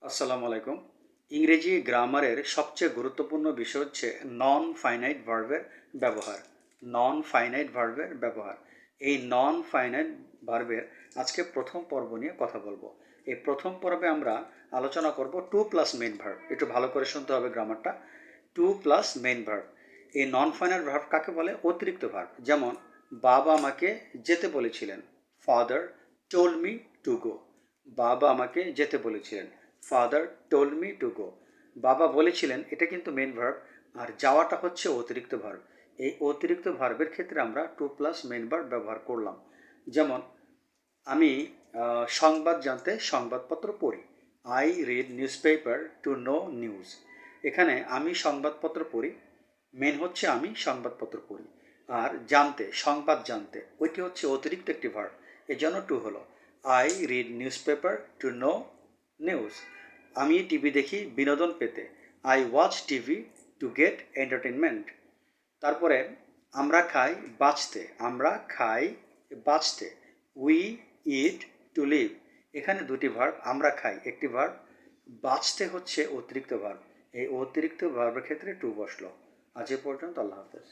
আসসালামু আলাইকুম। ইংরেজি গ্রামারের সবচেয়ে গুরুত্বপূর্ণ বিষয় হচ্ছে নন ফাইনাইট ভার্বের ব্যবহার। নন ফাইনাইট ভার্বের ব্যবহার। এই নন ফাইনাইট ভার্বের আজকে প্রথম পর্ব নিয়ে কথা বলবো। এই প্রথম পর্বে আমরা আলোচনা করব টু প্লাস মেইন ভার্ব। একটু ভালো করে শুনতে হবে গ্রামারটা। To plus main verb. এই নন ফাইনাইট ভার্ব কাকে বলে? অতিরিক্ত ভার্ব। যেমন বাবা আমাকে যেতে বলেছিলেন। Father told me to go. বাবা আমাকে যেতে বলেছিলেন। Father told me to go. বাবা বলেছিলেন, এটা কিন্তু মেন ভার্ব, আর যাওয়াটা হচ্ছে অতিরিক্ত ভার্ব। এই অতিরিক্ত ভার্বের ক্ষেত্রে আমরা টু প্লাস মেন ভার্ব ব্যবহার করলাম। যেমন আমি সংবাদ জানতে সংবাদপত্র পড়ি। I read newspaper to know news. এখানে আমি সংবাদপত্র পড়ি, মেন হচ্ছে আমি সংবাদপত্র পড়ি। আর জানতে, সংবাদ জানতে, ওইটি হচ্ছে অতিরিক্ত একটি ভার্ব, এর জন্য টু হলো। I read newspaper to know news. আমি টিভি দেখি বিনোদন পেতে। I watch TV to get entertainment. তারপরে আমরা খাই বাঁচতে। আমরা খাই বাঁচতে। We eat to live. এখানে দুটি ভার্ব, আমরা খাই একটি ভার্ব, বাঁচতে হচ্ছে অতিরিক্ত ভার্ব। এই অতিরিক্ত ভার্বের ক্ষেত্রে টু বসলো। আজ এ পর্যন্ত, আল্লাহ হাফেজ।